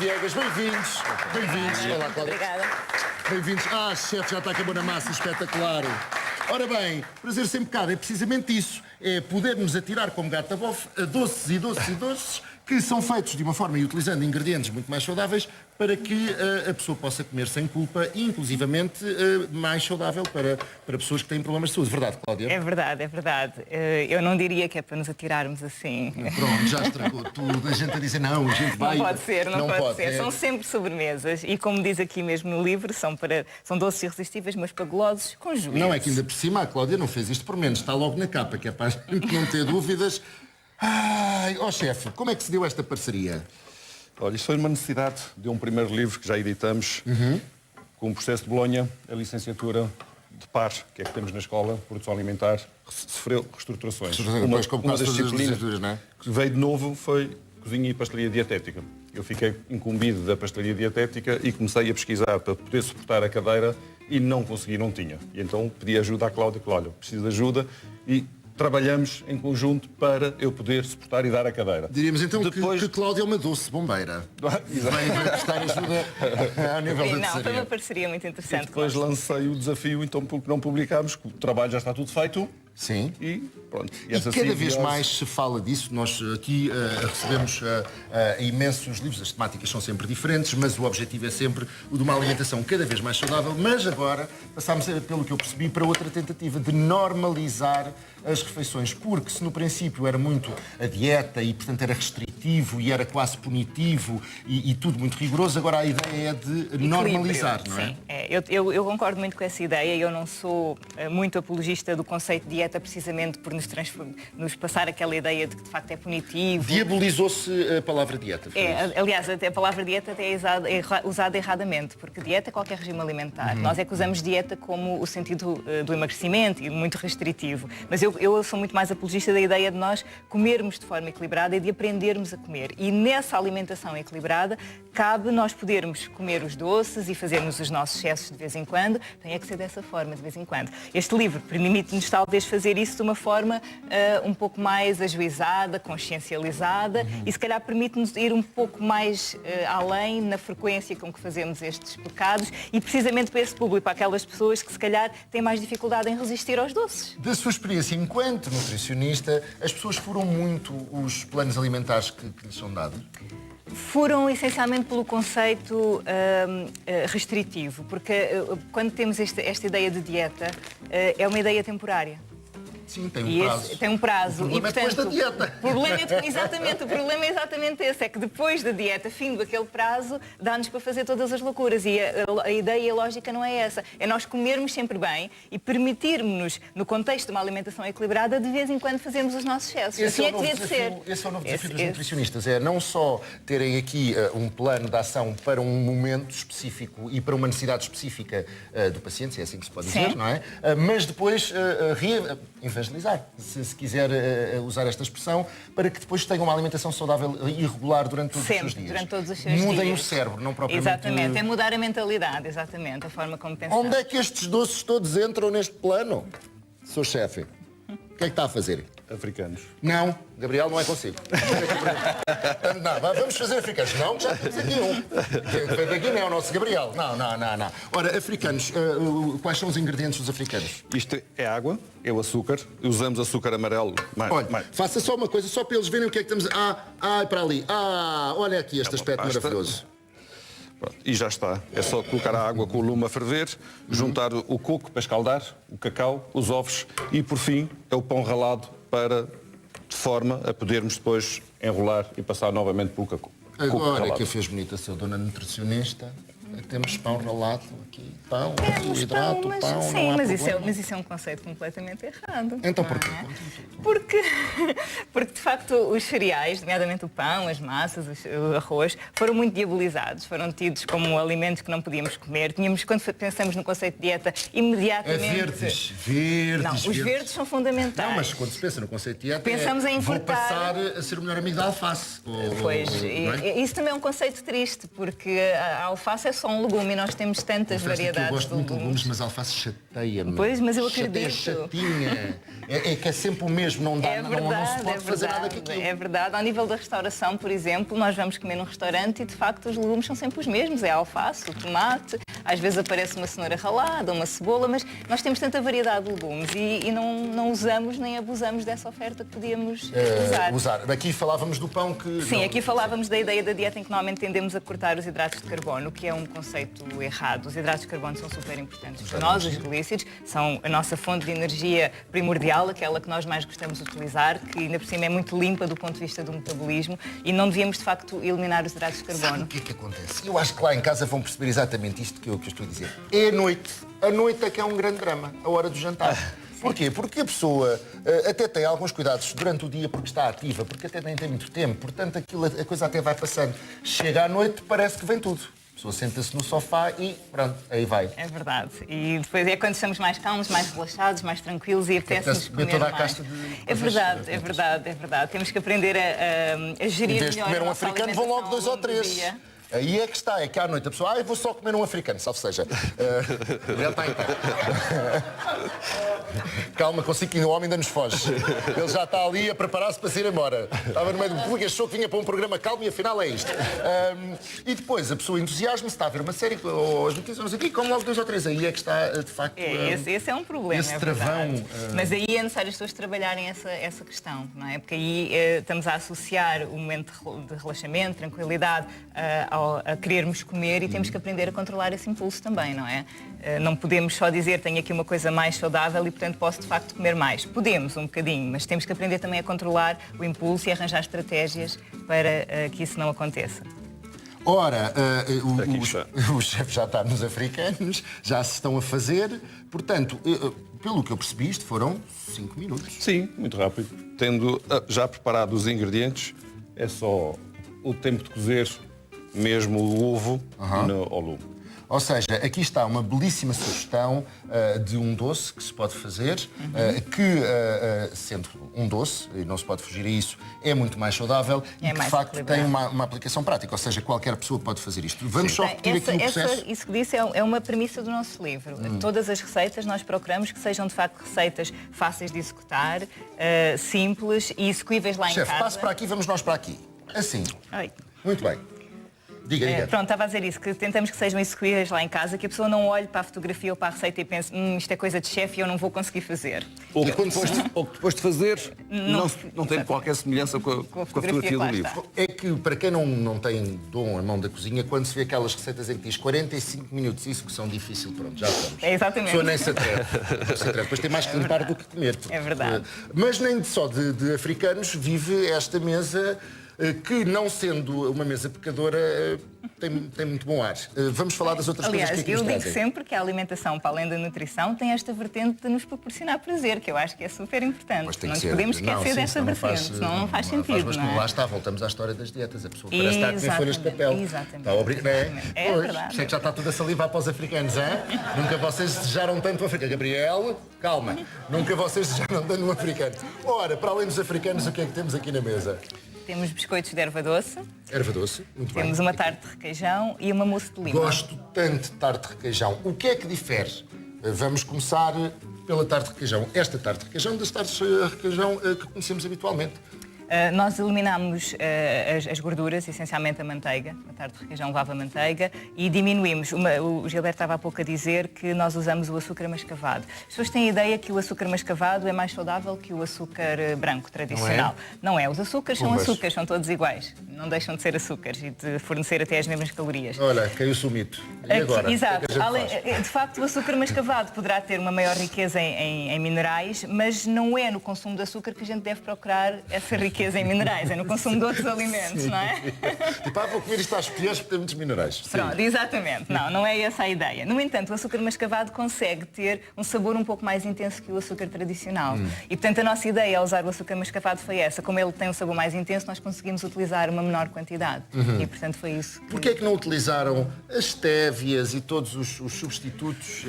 Viegas, bem-vindos. Bem-vindos. Olá, Cláudia. Obrigada. Bem-vindos. Ah, chefe, já está com a na massa, espetacular. Ora bem, prazer sem pecado, é precisamente isso. É podermos atirar como gato a bofe a doces e doces e doces que são feitos de uma forma e utilizando ingredientes muito mais saudáveis para que a pessoa possa comer sem culpa e, inclusivamente, mais saudável para pessoas que têm problemas de saúde. Verdade, Cláudia? É verdade, é verdade. Eu não diria que é para nos atirarmos assim. Pronto, já estragou tudo. A gente a dizer não, a gente vai... Não pode ser, não pode ser. É... São sempre sobremesas e, como diz aqui mesmo no livro, são doces irresistíveis, mas para golosos com juízo. Não, é que ainda por cima a Cláudia não fez isto por menos. Está logo na capa, que é para a gente não ter dúvidas. Ai, ó chefe, como é que se deu esta parceria? Olha, isso foi uma necessidade de um primeiro livro que já editamos, com o processo de Bolonha, a licenciatura de par, que é que temos na escola, produção alimentar, sofreu reestruturações. Uma das disciplinas, não é? Que veio de novo foi cozinha e pastelaria dietética. Eu fiquei incumbido da pastelaria dietética e comecei a pesquisar para poder suportar a cadeira e não consegui, não tinha. E então pedi ajuda à Cláudia, que olha, preciso de ajuda e trabalhamos em conjunto para eu poder suportar e dar a cadeira. Diríamos então que Cláudia é uma doce bombeira. Vai prestar ajuda ao nível da Não, foi uma parceria muito interessante. E depois lancei o desafio, então, porque não publicámos, que o trabalho já está tudo feito. Sim. E pronto. E cada vez mais se fala disso. Nós aqui recebemos imensos livros, as temáticas são sempre diferentes, mas o objetivo é sempre o de uma alimentação cada vez mais saudável. Mas agora passámos, pelo que eu percebi, para outra tentativa de normalizar as refeições, porque se no princípio era muito a dieta e, portanto, era restritivo e era quase punitivo e tudo muito rigoroso, agora a ideia é de normalizar, não é? Sim, eu concordo muito com essa ideia. Eu não sou muito apologista do conceito de dieta precisamente por nos passar aquela ideia de que de facto é punitivo. Diabolizou-se a palavra dieta. Aliás, até a palavra dieta até é usada erradamente, porque dieta é qualquer regime alimentar. Nós é que usamos dieta como o sentido do emagrecimento e muito restritivo. Mas eu sou muito mais apologista da ideia de nós comermos de forma equilibrada e de aprendermos a comer. E nessa alimentação equilibrada cabe nós podermos comer os doces e fazermos os nossos excessos de vez em quando. Tem que ser dessa forma, de vez em quando. Este livro permite-nos talvez fazer isso de uma forma um pouco mais ajuizada, consciencializada e se calhar permite-nos ir um pouco mais além na frequência com que fazemos estes pecados e precisamente para esse público, para aquelas pessoas que se calhar têm mais dificuldade em resistir aos doces. Da sua experiência enquanto nutricionista, as pessoas furam muito os planos alimentares que lhes são dados? Foram essencialmente pelo conceito restritivo, porque quando temos esta ideia de dieta, é uma ideia temporária. Sim, tem um prazo. Tem um prazo. O problema é depois da dieta. Exatamente, o problema é exatamente esse, é que depois da dieta, findo aquele prazo, dá-nos para fazer todas as loucuras. E a ideia e a lógica não é essa. É nós comermos sempre bem e permitirmos-nos, no contexto de uma alimentação equilibrada, de vez em quando fazermos os nossos excessos. Assim é que devia ser. Esse é o novo desafio dos nutricionistas. É não só terem aqui um plano de ação para um momento específico e para uma necessidade específica do paciente, se é assim que se pode dizer, não é? Mas depois evangelizar, se quiser usar esta expressão, para que depois tenham uma alimentação saudável e regular durante todos os seus dias. Durante todos os seus dias. Mudem o cérebro, não propriamente... Exatamente, é mudar a mentalidade, exatamente, a forma como pensamos. Onde é que estes doces todos entram neste plano, Sr. Chefe? O que é que está a fazer? Africanos. Não, Gabriel, não é consigo. Não, vamos fazer africanos. Não, já temos aqui um. Daqui não é o nosso Gabriel. Não. Ora, africanos, quais são os ingredientes dos africanos? Isto é água, é o açúcar. Usamos açúcar amarelo. Olha, faça só uma coisa, só para eles verem o que é que estamos... para ali. Olha aqui este aspecto maravilhoso. Pronto, e já está. É só colocar a água com o lume a ferver, juntar o coco para escaldar, o cacau, os ovos e, por fim, é o pão ralado de forma a podermos depois enrolar e passar novamente pelo coco. Agora que a fez bonita, seu dona nutricionista, temos pão ralado aqui, pão, hidrato, pão, sim, não há mas isso é um conceito completamente errado. Então porquê? Porque de facto os cereais, nomeadamente o pão, as massas, o arroz, foram muito diabolizados, foram tidos como alimentos que não podíamos comer. Quando pensamos no conceito de dieta, imediatamente... Verdes. Não, os verdes são fundamentais. Não, mas quando se pensa no conceito de dieta, pensamos em vou importar... passar a ser o melhor amigo da alface. Pois, isso também é um conceito triste, porque a alface é só um legume e nós temos tantas Confesso que eu variedades gosto muito de legumes, legumes. mas a alface chateia-me. Pois, mas eu Chateia, acredito. chatinha. É que é sempre o mesmo, não dá, É não verdade, se pode fazer nada com aquilo. é verdade. Ao nível da restauração, por exemplo, nós vamos comer num restaurante e de facto os legumes são sempre os mesmos. É a alface, o tomate, às vezes aparece uma cenoura ralada, uma cebola, mas nós temos tanta variedade de legumes e não usamos nem abusamos dessa oferta que podíamos usar. Aqui falávamos do pão que... Sim, não- aqui falávamos da ideia da dieta em que normalmente tendemos a cortar os hidratos de carbono, o que é um conceito errado. Os hidratos de carbono são super importantes para nós, os glícidos, são a nossa fonte de energia primordial, aquela que nós mais gostamos de utilizar, que ainda por cima é muito limpa do ponto de vista do metabolismo e não devíamos de facto eliminar os hidratos de Sabe carbono. o que é que acontece? Eu acho que lá em casa vão perceber exatamente isto que eu estou a dizer. É a noite. A noite é que é um grande drama, a hora do jantar. Porquê? Porque a pessoa até tem alguns cuidados durante o dia porque está ativa, porque até nem tem muito tempo, portanto a coisa até vai passando. Chega à noite, parece que vem tudo. A pessoa senta-se no sofá e pronto, aí vai. É verdade. E depois é quando estamos mais calmos, mais relaxados, mais tranquilos e apetece-nos Apetece comer comer toda a mais. casta de É coisas, verdade, é verdade, é verdade. Temos que aprender a gerir Em vez de melhor comer a um nossa africano, vão logo alimentação 2 ao ou longo do 3. dia. Aí é que está, é que à noite a pessoa, eu vou só comer um africano, salve seja. Já está então. Calma, consigo que o homem ainda nos foge. Ele já está ali a preparar-se para se ir embora. Estava no meio do público, achou que vinha para um programa calmo e afinal é isto. E depois a pessoa entusiasma-se, está a ver uma série, ou as notícias, não sei o quê, e come logo 2 ou 3. Aí é que está, de facto... Esse é um problema, esse é travão, verdade. Mas aí é necessário as pessoas trabalharem essa questão, não é? Porque aí estamos a associar o momento de relaxamento, tranquilidade, a querermos comer e temos que aprender a controlar esse impulso também, não é? Não podemos só dizer tenho aqui uma coisa mais saudável e portanto posso de facto comer mais. Podemos um bocadinho, mas temos que aprender também a controlar o impulso e arranjar estratégias para que isso não aconteça. Ora, Aqui está. o chefe já está nos africanos, já se estão a fazer, portanto, pelo que eu percebi, isto foram 5 minutos. Sim, muito rápido. Tendo já preparado os ingredientes, é só o tempo de cozer mesmo o ovo ao lume. Ou seja, aqui está uma belíssima sugestão de um doce que se pode fazer, que, sendo um doce, e não se pode fugir a isso, é muito mais saudável e que, de mais facto, tem equilibrado. uma aplicação prática. Ou seja, qualquer pessoa pode fazer isto. Vamos só repetir aqui o processo. Isso que disse é uma premissa do nosso livro. Todas as receitas nós procuramos que sejam de facto receitas fáceis de executar, simples e execuíveis lá em Chefe, casa. passe para aqui, vamos nós para aqui. Assim. Ai. Muito bem. Diga, diga. Pronto, estava a dizer isso, que tentamos que sejam execuíveis lá em casa, que a pessoa não olhe para a fotografia ou para a receita e pense isto é coisa de chefe e eu não vou conseguir fazer. Ou que depois de fazer, não tem qualquer semelhança com a fotografia do lá livro. está. É que, para quem não tem dom a mão da cozinha, quando se vê aquelas receitas em que diz 45 minutos, isso que são difícil, pronto, já estamos. É exatamente. A pessoa nem se atreve. Não se atreve. Depois tem mais que limpar do que comer. É verdade. Mas nem só de africanos vive esta mesa, que não sendo uma mesa pecadora, tem muito bom ar. Vamos falar das outras Aliás, coisas que aqui eu nos digo trazem. sempre que a alimentação, para além da nutrição, tem esta vertente de nos proporcionar prazer, que eu acho que é super importante. Mas tem Não que nos ser. podemos esquecer Sim, dessa senão vertente, senão não faz sentido. Mas não é? lá está, voltamos à história das dietas. A pessoa parece estar a comer folhas de papel. Exatamente. Está obrigado. É Pois, verdade. sei que já está tudo a salivar para os africanos, hein? Nunca vocês desejaram tanto o africano. Gabriel, calma. Nunca vocês desejaram tanto o africano. Ora, para além dos africanos, o que é que temos aqui na mesa? Temos biscoitos de erva doce, Erva doce, muito bem. temos uma tarte de requeijão e uma mousse de lima. Gosto tanto de tarte de requeijão. O que é que difere? Vamos começar pela tarte de requeijão. Esta tarte de requeijão das tartes de requeijão que conhecemos habitualmente. Nós eliminamos as gorduras, essencialmente a manteiga, a tarte de requeijão levava manteiga, e diminuímos. O Gilberto estava há pouco a dizer que nós usamos o açúcar mascavado. As pessoas têm a ideia que o açúcar mascavado é mais saudável que o açúcar branco tradicional. Não é. Os açúcares são Pumbas. açúcares, são todos iguais. Não deixam de ser açúcares e de fornecer até as mesmas calorias. Olha, caiu-se o mito. E agora? Exato. O que é que a gente faz? De facto, o açúcar mascavado poderá ter uma maior riqueza em minerais, mas não é no consumo de açúcar que a gente deve procurar essa riqueza em minerais, é no consumo de outros alimentos, não é? Tipo, vou comer isto às colheres porque tem muitos minerais. Sim. Pronto, exatamente. Não é essa a ideia. No entanto, o açúcar mascavado consegue ter um sabor um pouco mais intenso que o açúcar tradicional. E, portanto, a nossa ideia ao usar o açúcar mascavado foi essa. Como ele tem um sabor mais intenso, nós conseguimos utilizar uma menor quantidade. E, portanto, foi isso que... Porquê é que não utilizaram as stévias e todos os substitutos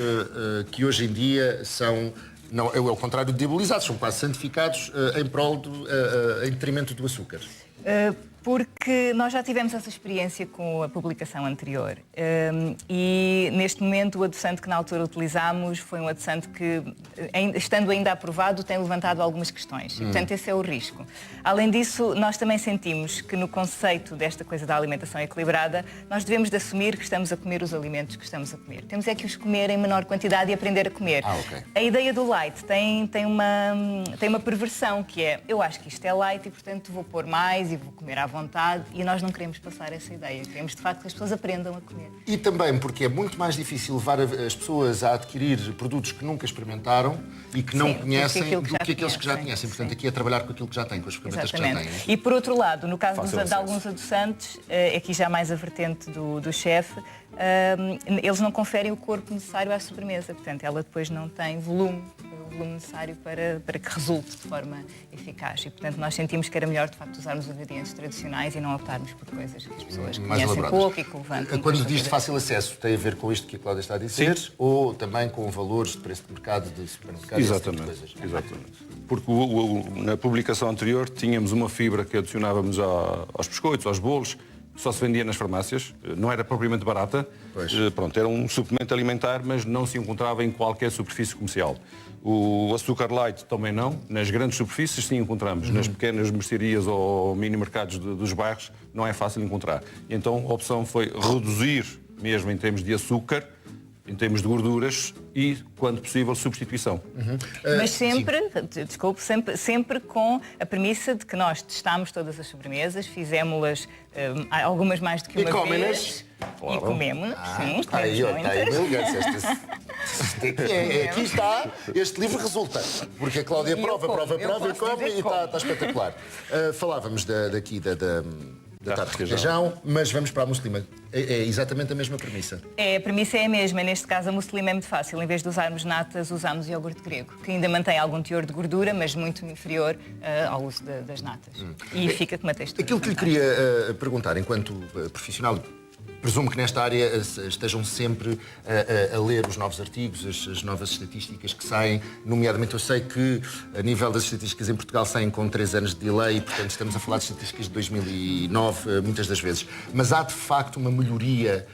que hoje em dia são... Não, é o contrário de diabolizados, são quase santificados em detrimento do açúcar. Porque nós já tivemos essa experiência com a publicação anterior e neste momento o adoçante que na altura utilizámos foi um adoçante que, estando ainda aprovado, tem levantado algumas questões. E, portanto, esse é o risco. Além disso, nós também sentimos que no conceito desta coisa da alimentação equilibrada, nós devemos de assumir que estamos a comer os alimentos que estamos a comer. Temos é que os comer em menor quantidade e aprender a comer. Ok. A ideia do light tem uma perversão, que é, eu acho que isto é light e, portanto, vou pôr mais e vou comer à vontade, e nós não queremos passar essa ideia. Queremos, de facto, que as pessoas aprendam a comer. E também porque é muito mais difícil levar as pessoas a adquirir produtos que nunca experimentaram e que não conhecem do que aqueles que já conhecem. Portanto, aqui é trabalhar com aquilo que já têm, com as ferramentas que já têm. E por outro lado, no caso Fácil de alguns adoçantes, aqui já mais a vertente do chefe, eles não conferem o corpo necessário à sobremesa. Portanto, ela depois não tem o volume necessário para que resulte de forma eficaz. E, portanto, nós sentimos que era melhor, de facto, usarmos os ingredientes tradicionais e não optarmos por coisas que as pessoas Mais conhecem elaboradas. pouco e que levantam. Quando diz de fácil acesso, tem a ver com isto que a Cláudia está a dizer, Sim. ou também com valores de preço de mercado, de supermercado, esse tipo de coisas? Exatamente. Porque na publicação anterior tínhamos uma fibra que adicionávamos aos biscoitos, aos bolos, que só se vendia nas farmácias, não era propriamente barata, pronto, era um suplemento alimentar, mas não se encontrava em qualquer superfície comercial. O açúcar light também não, nas grandes superfícies sim encontramos, nas pequenas mercearias ou mini mercados dos bairros não é fácil encontrar. E então a opção foi reduzir, mesmo em termos de açúcar, em termos de gorduras e, quando possível, substituição. Mas sempre, desculpe, sempre com a premissa de que nós testámos todas as sobremesas, fizemos-las algumas mais do que uma vez. Claro. E comemos, sim, Está aí, comemos está aí, muitas. aqui está, este livro resulta, porque a Cláudia E eu prova como, eu e posso come dizer e está como. espetacular. Falávamos daqui da tarte de requeijão. requeijão, mas vamos para a muslima. É exatamente a mesma premissa. A premissa é a mesma. Neste caso, a muslima é muito fácil. Em vez de usarmos natas, usamos iogurte grego, que ainda mantém algum teor de gordura, mas muito inferior ao uso das natas. E fica com uma textura. Aquilo que lhe fantástica. queria perguntar, enquanto profissional, presumo que nesta área estejam sempre a ler os novos artigos, as novas estatísticas que saem, nomeadamente eu sei que a nível das estatísticas em Portugal saem com 3 anos de delay, portanto estamos a falar de estatísticas de 2009 muitas das vezes, mas há de facto uma melhoria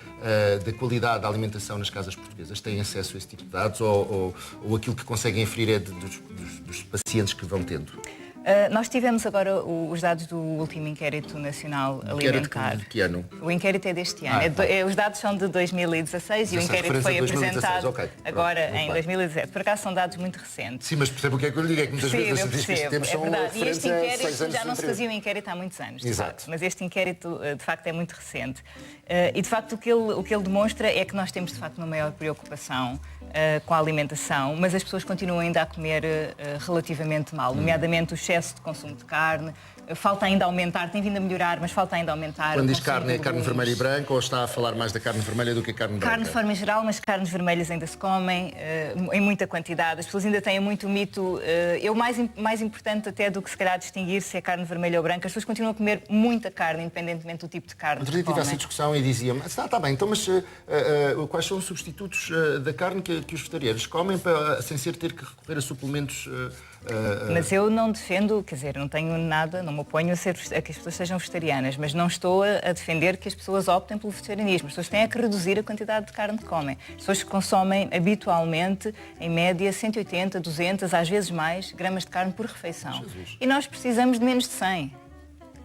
da qualidade da alimentação nas casas portuguesas? Têm acesso a esse tipo de dados ou aquilo que conseguem inferir é dos pacientes que vão tendo? Nós tivemos agora os dados do último Inquérito Nacional Alimentar. De que ano? O inquérito é deste ano. Os dados são de 2016 e o inquérito foi apresentado agora em 2017. Por acaso são dados muito recentes. Sim, mas percebo o que é que eu lhe digo, é que muitas vezes as estatísticas que temos é são verdade. E este referentes a 6 inquérito anos já não se anteriores. fazia um inquérito há muitos anos. De Exato. facto. Mas este inquérito, de facto, é muito recente. E, de facto, o que ele demonstra é que nós temos, de facto, uma maior preocupação com a alimentação, mas as pessoas continuam ainda a comer relativamente mal, nomeadamente o excesso de consumo de carne. Falta ainda aumentar, tem vindo a melhorar, mas falta ainda aumentar. Quando o diz consumo carne, é de carne legumes. vermelha e branca ou está a falar mais da carne vermelha do que a carne branca? Carne de forma geral, mas carnes vermelhas ainda se comem em muita quantidade. As pessoas ainda têm muito mito. Mais importante até do que se calhar distinguir se é carne vermelha ou branca, as pessoas continuam a comer muita carne, independentemente do tipo de carne. Outro dia que tive essa comem. discussão e dizia-me, está bem, então mas quais são os substitutos da carne que os vegetarianos comem sem ser ter que recorrer a suplementos? Mas eu não defendo, quer dizer, não tenho nada, não me oponho a que as pessoas sejam vegetarianas, mas não estou a defender que as pessoas optem pelo vegetarianismo. As pessoas têm que reduzir a quantidade de carne que comem. As pessoas consomem habitualmente, em média, 180, 200, às vezes mais, gramas de carne por refeição. Jesus. E nós precisamos de menos de 100.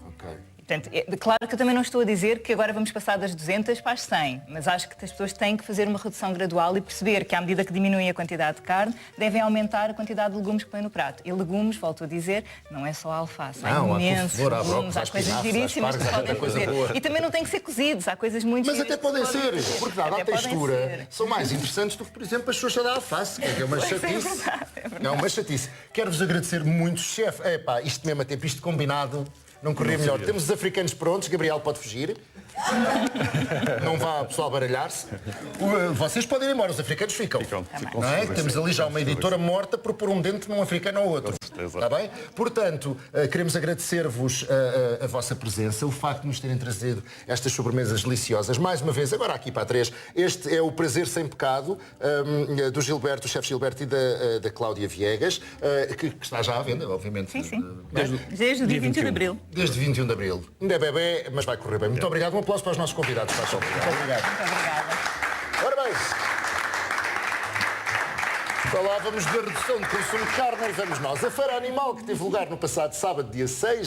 Ok. Portanto, claro que eu também não estou a dizer que agora vamos passar das 200 para as 100, mas acho que as pessoas têm que fazer uma redução gradual e perceber que, à medida que diminuem a quantidade de carne, devem aumentar a quantidade de legumes que põem no prato. E legumes, volto a dizer, não é só a alface. Não, há há imensos couve-flor, há legumes, brócolis, há há coisas espinafres, há giríssimas que espargos, há podem tanta coisa fazer. boa. E também não têm que ser cozidos, há coisas muito Mas até giras que podem podem ser, fazer. porque dada a Até podem textura, ser. são mais interessantes do que, por exemplo, as pessoas da alface, que é uma Pois é chatice. verdade, é verdade. É uma chatice. Quero-vos agradecer muito, chefe. Epá, isto mesmo a tempo, isto combinado, não corria melhor. Temos os africanos prontos, Gabriel pode fugir. Não vá, pessoal, baralhar-se. Vocês podem ir embora, os africanos ficam. Ficam Não é? Temos ali já uma editora morta por pôr um dente num africano ou outro. Com certeza. Está bem? Portanto, queremos agradecer-vos a vossa presença, o facto de nos terem trazido estas sobremesas deliciosas. Mais uma vez, agora aqui para a 3, este é o Prazer Sem Pecado, do Gilberto, o chefe Gilberto, e da Cláudia Viegas, que está já à venda, obviamente. Sim, sim. Desde o dia 21 de Abril. Desde 21 de Abril. Ainda é bebê, mas vai correr bem. Muito obrigado. Um aplauso para os nossos convidados. Faz só. Obrigado. Muito obrigada. Ora bem, falávamos da redução de consumo de carne e vamos nós. A Feira Animal, que teve lugar no passado sábado, dia 6